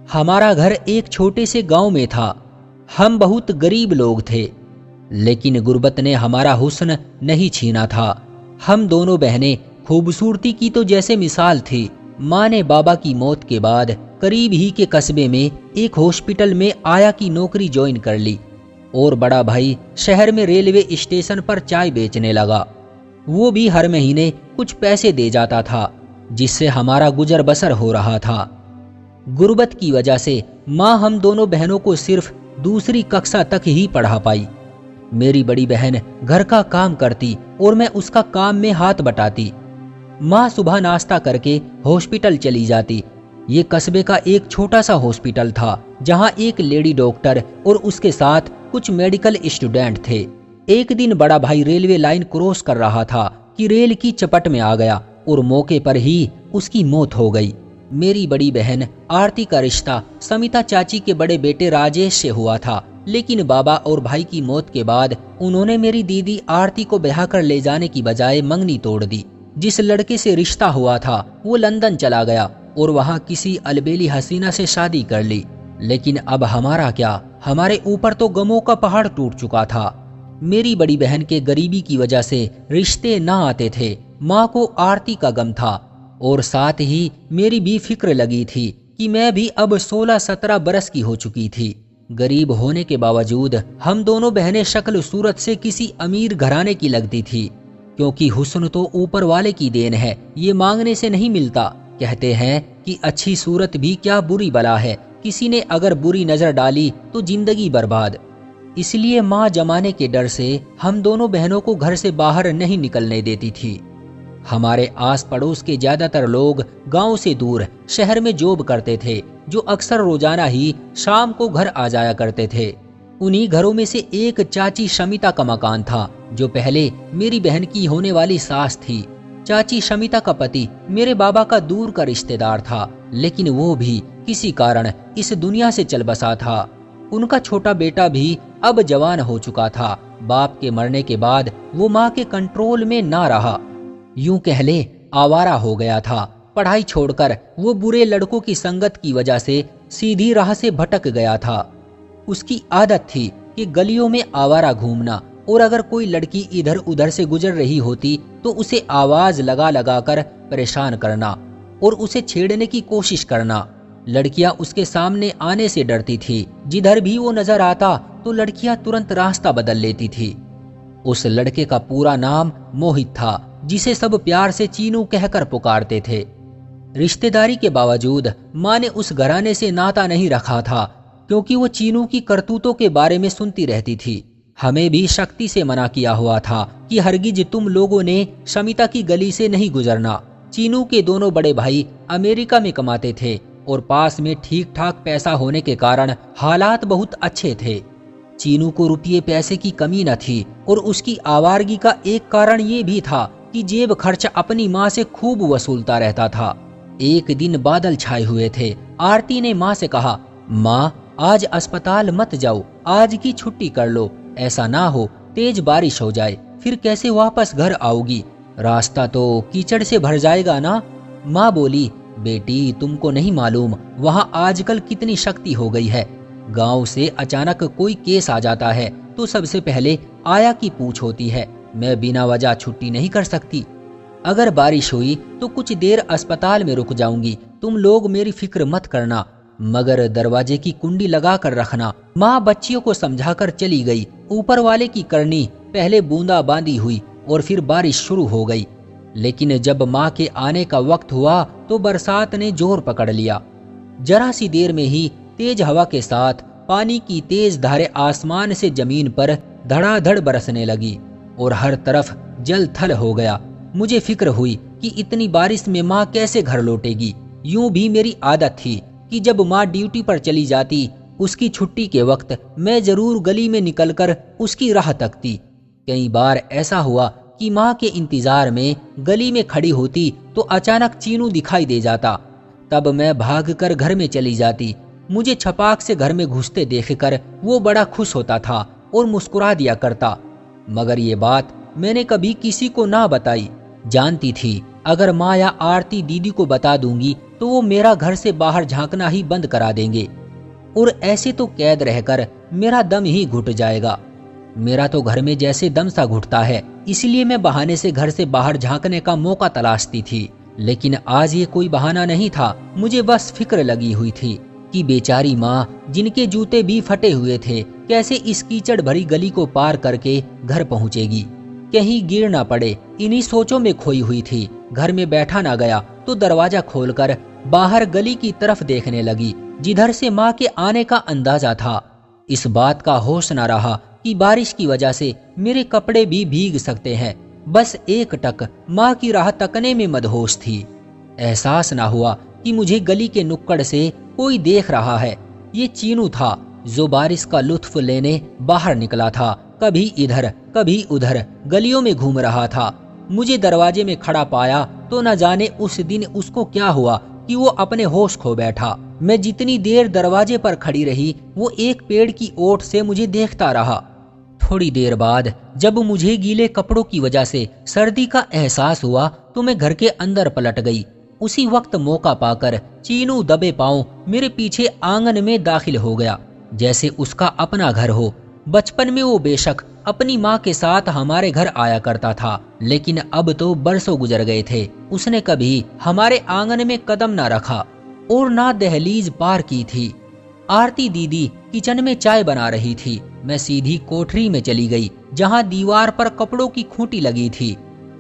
हमारा घर एक छोटे से गांव में था। हम बहुत गरीब लोग थे, लेकिन गुर्बत ने हमारा हुस्न नहीं छीना था। हम दोनों बहनें खूबसूरती की तो जैसे मिसाल थी। माँ ने बाबा की मौत के बाद करीब ही के कस्बे में एक हॉस्पिटल में आया की नौकरी ज्वाइन कर ली और बड़ा भाई शहर में रेलवे स्टेशन पर चाय बेचने लगा। वो भी हर महीने कुछ पैसे दे जाता था, जिससे हमारा गुजर बसर हो रहा था। गुर्बत की वजह से माँ हम दोनों बहनों को सिर्फ दूसरी कक्षा तक ही पढ़ा पाई। मेरी बड़ी बहन घर का काम करती और मैं उसका काम में हाथ बटाती। माँ सुबह नाश्ता करके हॉस्पिटल चली जाती। ये कस्बे का एक छोटा सा हॉस्पिटल था, जहाँ एक लेडी डॉक्टर और उसके साथ कुछ मेडिकल स्टूडेंट थे। एक दिन बड़ा भाई रेलवे लाइन क्रॉस कर रहा था कि रेल की चपट में आ गया और मौके पर ही उसकी मौत हो गई। मेरी बड़ी बहन आरती का रिश्ता समिता चाची के बड़े बेटे राजेश से हुआ था, लेकिन बाबा और भाई की मौत के बाद उन्होंने मेरी दीदी आरती को ब्याह कर ले जाने की बजाय मंगनी तोड़ दी। जिस लड़के से रिश्ता हुआ था वो लंदन चला गया और वहाँ किसी अलबेली हसीना से शादी कर ली। लेकिन अब हमारा क्या, हमारे ऊपर तो गमों का पहाड़ टूट चुका था। मेरी बड़ी बहन के गरीबी की वजह से रिश्ते ना आते थे। माँ को आरती का गम था और साथ ही मेरी भी फिक्र लगी थी कि मैं भी अब 16-17 बरस की हो चुकी थी। गरीब होने के बावजूद हम दोनों बहनें शक्ल सूरत से किसी अमीर घराने की लगती थी, क्योंकि हुस्न तो ऊपर वाले की देन है, ये मांगने से नहीं मिलता। कहते हैं कि अच्छी सूरत भी क्या बुरी बला है, किसी ने अगर बुरी नजर डाली तो जिंदगी बर्बाद। इसलिए माँ जमाने के डर से हम दोनों बहनों को घर से बाहर नहीं निकलने देती थी। हमारे आस पड़ोस के ज्यादातर लोग गांव से दूर शहर में जॉब करते थे, जो अक्सर रोजाना ही शाम को घर आ जाया करते थे। उन्हीं घरों में से एक चाची शमिता का मकान था, जो पहले मेरी बहन की होने वाली सास थी। चाची शमिता का पति मेरे बाबा का दूर का रिश्तेदार था, लेकिन वो भी किसी कारण इस दुनिया से चल बसा था। उनका छोटा बेटा भी अब जवान हो चुका था। बाप के मरने के बाद वो माँ के कंट्रोल में ना रहा, यूं कह ले आवारा हो गया था। पढ़ाई छोड़कर वो बुरे लड़कों की संगत की वजह से सीधी राह से भटक गया था। उसकी आदत थी कि गलियों में आवारा घूमना, और अगर कोई लड़की इधर उधर से गुजर रही होती तो उसे आवाज लगा लगा कर परेशान करना और उसे छेड़ने की कोशिश करना। लड़कियां उसके सामने आने से डरती थी। जिधर भी वो नजर आता तो लड़कियां तुरंत रास्ता बदल लेती थी। उस लड़के का पूरा नाम मोहित था, जिसे सब प्यार से चीनू कहकर पुकारते थे। रिश्तेदारी के बावजूद माँ ने उस घराने से नाता नहीं रखा था, क्योंकि वो चीनू की करतूतों के बारे में सुनती रहती थी। हमें भी सख्ती से मना किया हुआ था कि हरगिज तुम लोगों ने शमिता की गली से नहीं गुजरना। चीनू के दोनों बड़े भाई अमेरिका में कमाते थे और पास में ठीक ठाक पैसा होने के कारण हालात बहुत अच्छे थे। चीनू को रुपये पैसे की कमी न थी और उसकी आवारगी का एक कारण ये भी था कि जेब खर्च अपनी माँ से खूब वसूलता रहता था। एक दिन बादल छाए हुए थे। आरती ने माँ से कहा, माँ आज अस्पताल मत जाओ, आज की छुट्टी कर लो। ऐसा ना हो तेज बारिश हो जाए, फिर कैसे वापस घर आओगी? रास्ता तो कीचड़ से भर जाएगा ना। माँ बोली, बेटी तुमको नहीं मालूम वहाँ आजकल कितनी शक्ति हो गई है। गांव से अचानक कोई केस आ जाता है तो सबसे पहले आया की पूछ होती है। मैं बिना वजह छुट्टी नहीं कर सकती। अगर बारिश हुई तो कुछ देर अस्पताल में रुक जाऊंगी, तुम लोग मेरी फिक्र मत करना, मगर दरवाजे की कुंडी लगा कर रखना। माँ बच्चियों को समझाकर चली गई। ऊपर वाले की करनी पहले बूंदा बांदी हुई और फिर बारिश शुरू हो गई। लेकिन जब माँ के आने का वक्त हुआ तो बरसात ने जोर पकड़ लिया। जरा सी देर में ही तेज हवा के साथ पानी की तेज धारें आसमान से जमीन पर धड़ाधड़ बरसने लगी और हर तरफ जल थल हो गया। मुझे फिक्र हुई कि इतनी बारिश में माँ कैसे घर लौटेगी। यूं भी मेरी आदत थी कि जब माँ ड्यूटी पर चली जाती, उसकी छुट्टी के वक्त मैं जरूर गली में निकलकर उसकी राह तकती। कई बार ऐसा हुआ कि माँ के इंतजार में गली में खड़ी होती तो अचानक चीनू दिखाई दे जाता। तब मैं भागकर घर में चली जाती। मुझे छपाक से घर में घुसते देखकर वो बड़ा खुश होता था और मुस्कुरा दिया करता। मगर ये बात मैंने कभी किसी को ना बताई। जानती थी अगर माँ या आरती दीदी को बता दूंगी तो वो मेरा घर से बाहर झांकना ही बंद करा देंगे, और ऐसे तो कैद रहकर मेरा दम ही घुट जाएगा। मेरा तो घर में जैसे दम सा घुटता है, इसलिए मैं बहाने से घर से बाहर झांकने का मौका तलाशती थी। लेकिन आज ये कोई बहाना नहीं था। मुझे बस फिक्र लगी हुई थी कि बेचारी माँ, जिनके जूते भी फटे हुए थे, कैसे इस कीचड़ भरी गली को पार करके घर पहुँचेगी, कहीं गिर ना पड़े। इन्हीं सोचों में खोई हुई थी। घर में बैठा ना गया तो दरवाजा खोलकर बाहर गली की तरफ देखने लगी, जिधर से माँ के आने का अंदाजा था। इस बात का होश न रहा कि बारिश की वजह से मेरे कपड़े भी भीग सकते हैं। बस एक टक माँ की राह तकने में मदहोश थी। एहसास ना हुआ कि मुझे गली के नुक्कड़ से कोई देख रहा है। ये चीनू था जो बारिश का लुत्फ लेने बाहर निकला था। कभी इधर कभी उधर गलियों में घूम रहा था। मुझे दरवाजे में खड़ा पाया तो न जाने उस दिन उसको क्या हुआ कि वो अपने होश खो बैठा। मैं जितनी देर दरवाजे पर खड़ी रही, वो एक पेड़ की ओट से मुझे देखता रहा। थोड़ी देर बाद जब मुझे गीले कपड़ों की वजह से सर्दी का एहसास हुआ तो मैं घर के अंदर पलट गई। उसी वक्त मौका पाकर चीनू दबे पांव मेरे पीछे आंगन में दाखिल हो गया, जैसे उसका अपना घर हो। बचपन में वो बेशक अपनी माँ के साथ हमारे घर आया करता था, लेकिन अब तो बरसों गुजर गए थे। उसने कभी हमारे आंगन में कदम ना रखा और ना दहलीज पार की थी। आरती दीदी किचन में चाय बना रही थी। मैं सीधी कोठरी में चली गई, जहाँ दीवार पर कपड़ों की खूंटी लगी थी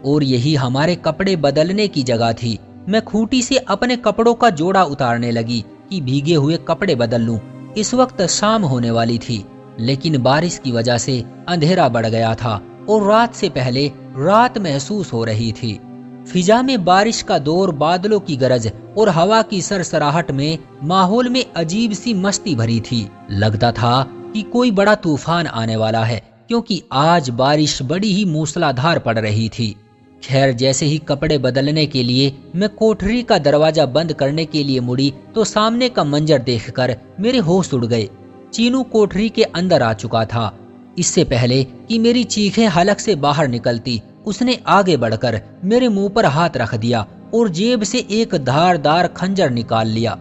और यही हमारे कपड़े बदलने की जगह थी। मैं खूंटी से अपने कपड़ों का जोड़ा उतारने लगी कि भीगे हुए कपड़े बदल लूं। इस वक्त शाम होने वाली थी, लेकिन बारिश की वजह से अंधेरा बढ़ गया था और रात से पहले रात महसूस हो रही थी। फिजा में बारिश का दौर, बादलों की गरज और हवा की सरसराहट में माहौल में अजीब सी मस्ती भरी थी। लगता था कि कोई बड़ा तूफान आने वाला है, क्योंकि आज बारिश बड़ी ही मूसलाधार पड़ रही थी। खैर, जैसे ही कपड़े बदलने के लिए मैं कोठरी का दरवाजा बंद करने के लिए मुड़ी तो सामने का मंजर देखकर मेरे होश उड़ गए। चीनू कोठरी के अंदर आ चुका था। इससे पहले कि मेरी चीखें हलक से बाहर निकलती, उसने आगे बढ़कर मेरे मुंह पर हाथ रख दिया और जेब से एक धारदार खंजर निकाल लिया।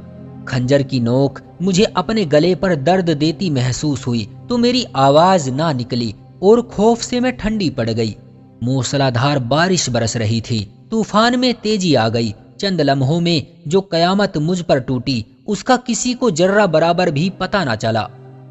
खंजर की नोक मुझे अपने गले पर दर्द देती महसूस हुई तो मेरी आवाज ना निकली और खौफ से मैं ठंडी पड़ गई। मूसलाधार बारिश बरस रही थी। तूफान में तेजी आ गई। चंद लम्हों में जो कयामत मुझ पर टूटी, उसका किसी को जर्रा बराबर भी पता न चला।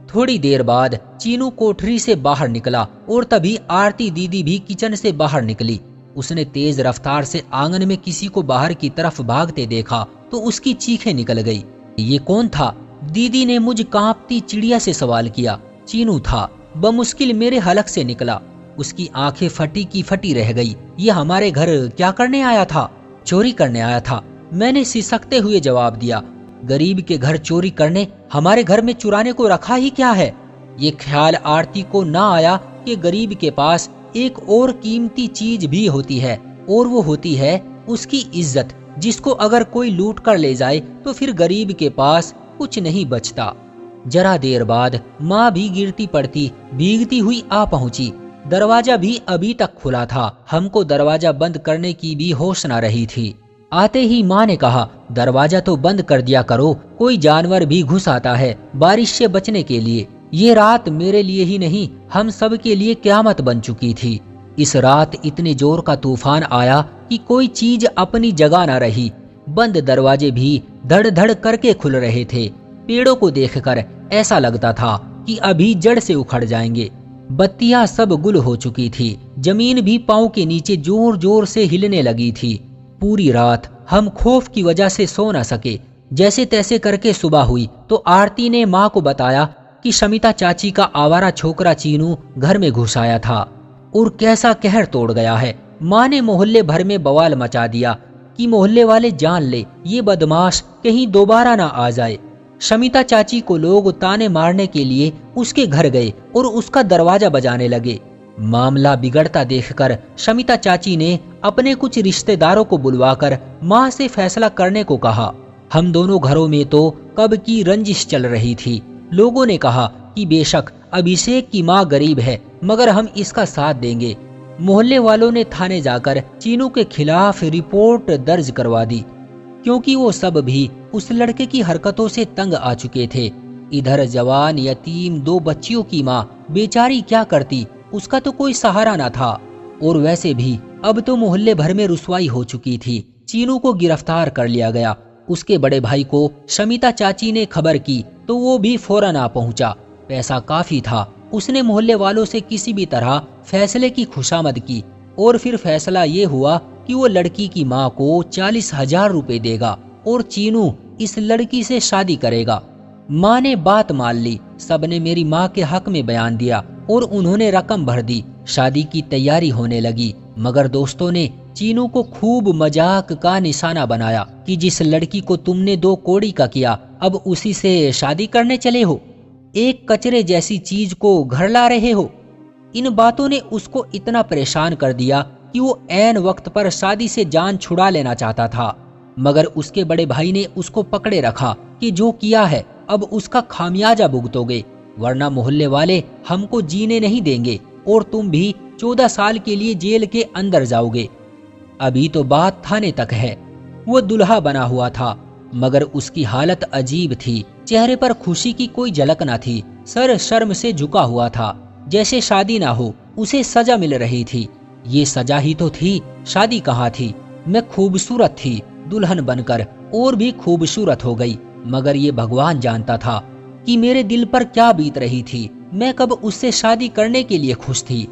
थोड़ी देर बाद चीनू कोठरी से बाहर निकला और तभी आरती दीदी भी किचन से बाहर निकली। उसने तेज रफ्तार से आंगन में किसी को बाहर की तरफ भागते देखा तो उसकी चीखें निकल गई। ये कौन था? दीदी ने मुझ कांपती चिड़िया से सवाल किया। चीनू था। बमुश्किल मेरे हलक से निकला। उसकी आंखें फटी की फटी रह गई। ये हमारे घर क्या करने आया था? चोरी करने आया था, मैंने सिसकते हुए जवाब दिया। गरीब के घर चोरी करने? हमारे घर में चुराने को रखा ही क्या है? ये ख्याल आरती को ना आया कि गरीब के पास एक और कीमती चीज भी होती है, और वो होती है उसकी इज्जत, जिसको अगर कोई लूट कर ले जाए तो फिर गरीब के पास कुछ नहीं बचता। जरा देर बाद माँ भी गिरती पड़ती भीगती हुई आ पहुंची। दरवाजा भी अभी तक खुला था। हमको दरवाजा बंद करने की भी होश न रही थी। आते ही माँ ने कहा, दरवाजा तो बंद कर दिया करो, कोई जानवर भी घुस आता है बारिश से बचने के लिए। ये रात मेरे लिए ही नहीं, हम सब के लिए क़यामत बन चुकी थी। इस रात इतने जोर का तूफान आया कि कोई चीज अपनी जगह न रही। बंद दरवाजे भी धड़ धड़ करके खुल रहे थे। पेड़ों को देखकर ऐसा लगता था कि अभी जड़ से उखड़ जाएंगे। बत्तियां सब गुल हो चुकी थी। जमीन भी पांव के नीचे जोर जोर से हिलने लगी थी। पूरी रात हम खौफ की वजह से सो न सके। जैसे तैसे करके सुबह हुई तो आरती ने माँ को बताया कि शमिता चाची का आवारा छोकरा चीनू घर में घुस आया था और कैसा कहर तोड़ गया है। माँ ने मोहल्ले भर में बवाल मचा दिया कि मोहल्ले वाले जान ले ये बदमाश कहीं दोबारा ना आ जाए। शमिता चाची को लोग ताने मारने के लिए उसके घर गए और उसका दरवाजा बजाने लगे। मामला बिगड़ता देखकर शमिता चाची ने अपने कुछ रिश्तेदारों को बुलवाकर माँ से फैसला करने को कहा। हम दोनों घरों में तो कब की रंजिश चल रही थी। लोगों ने कहा कि बेशक अभिषेक की माँ गरीब है, मगर हम इसका साथ देंगे। मोहल्ले वालों ने थाने जाकर चीनू के खिलाफ रिपोर्ट दर्ज करवा दी। क्योंकि वो सब भी उस लड़के की हरकतों से तंग आ चुके थे। इधर जवान यतीम 2 बच्चियों की माँ बेचारी क्या करती, उसका तो कोई सहारा ना था। और वैसे भी अब तो मोहल्ले भर में रुसवाई हो चुकी थी। चीनू को गिरफ्तार कर लिया गया। उसके बड़े भाई को शमिता चाची ने खबर की तो वो भी फौरन आ पहुंचा। पैसा काफी था। उसने मोहल्ले वालों से किसी भी तरह फैसले की खुशामद की और फिर फैसला ये हुआ कि वो लड़की की माँ को 40,000 रुपए देगा और चीनू इस लड़की से शादी करेगा। माँ ने बात मान ली। सबने मेरी माँ के हक में बयान दिया और उन्होंने रकम भर दी। शादी की तैयारी होने लगी, मगर दोस्तों ने चीनू को खूब मजाक का निशाना बनाया कि जिस लड़की को तुमने 2 कौड़ी का किया, अब उसी से शादी करने चले हो। एक कचरे जैसी चीज को घर ला रहे हो। इन बातों ने उसको इतना परेशान कर दिया कि वो ऐन वक्त पर शादी से जान छुड़ा लेना चाहता था। मगर उसके बड़े भाई ने उसको पकड़े रखा कि जो किया है अब उसका खामियाजा भुगतोगे, वरना मोहल्ले वाले हमको जीने नहीं देंगे और तुम भी 14 साल के लिए जेल के अंदर जाओगे। अभी तो बात थाने तक है। वो दुल्हा बना हुआ था, मगर उसकी हालत अजीब थी। चेहरे पर खुशी की कोई झलक न थी। सर शर्म से झुका हुआ था, जैसे शादी ना हो उसे सजा मिल रही थी। ये सजा ही तो थी, शादी कहाँ थी। मैं खूबसूरत थी, दुल्हन बनकर और भी खूबसूरत हो गई, मगर ये भगवान जानता था कि मेरे दिल पर क्या बीत रही थी। मैं कब उससे शादी करने के लिए खुश थी,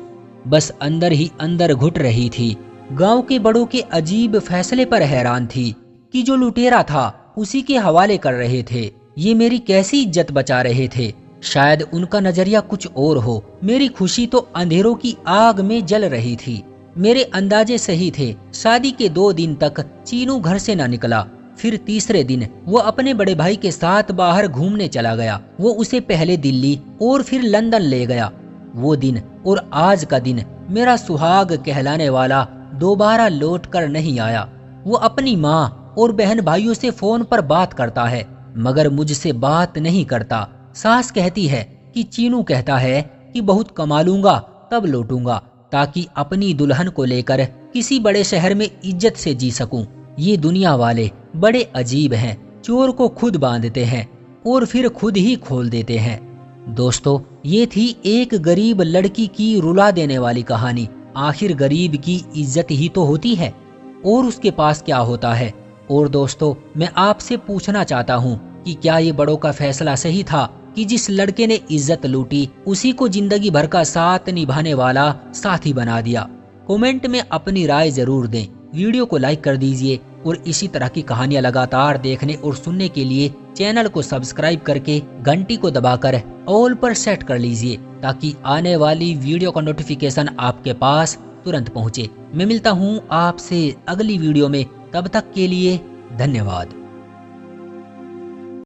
बस अंदर ही अंदर घुट रही थी। गांव के बड़ों के अजीब फैसले पर हैरान थी कि जो लुटेरा था उसी के हवाले कर रहे थे। ये मेरी कैसी इज्जत बचा रहे थे। शायद उनका नजरिया कुछ और हो। मेरी खुशी तो अंधेरों की आग में जल रही थी। मेरे अंदाजे सही थे। शादी के 2 दिन तक चीनू घर से ना निकला। फिर तीसरे दिन वो अपने बड़े भाई के साथ बाहर घूमने चला गया। वो उसे पहले दिल्ली और फिर लंदन ले गया। वो दिन और आज का दिन मेरा सुहाग कहलाने वाला दोबारा लौट कर नहीं आया। वो अपनी माँ और बहन भाइयों से फोन पर बात करता है, मगर मुझसे बात नहीं करता। सास कहती है कि चीनू कहता है कि बहुत कमा लूंगा तब लौटूंगा, ताकि अपनी दुल्हन को लेकर किसी बड़े शहर में इज्जत से जी सकूं। ये दुनिया वाले बड़े अजीब हैं। चोर को खुद बांधते हैं और फिर खुद ही खोल देते हैं। दोस्तों, ये थी एक गरीब लड़की की रुला देने वाली कहानी। आखिर गरीब की इज्जत ही तो होती है, और उसके पास क्या होता है। और दोस्तों, मैं आपसे पूछना चाहता हूँ कि क्या ये बड़ों का फैसला सही था कि जिस लड़के ने इज्जत लूटी उसी को जिंदगी भर का साथ निभाने वाला साथी बना दिया। कमेंट में अपनी राय जरूर दें। वीडियो को लाइक कर दीजिए और इसी तरह की कहानियां लगातार देखने और सुनने के लिए चैनल को सब्सक्राइब करके घंटी को दबाकर ऑल पर सेट कर लीजिए, ताकि आने वाली वीडियो का नोटिफिकेशन आपके पास तुरंत पहुंचे। मैं मिलता हूं आपसे अगली वीडियो में। तब तक के लिए धन्यवाद।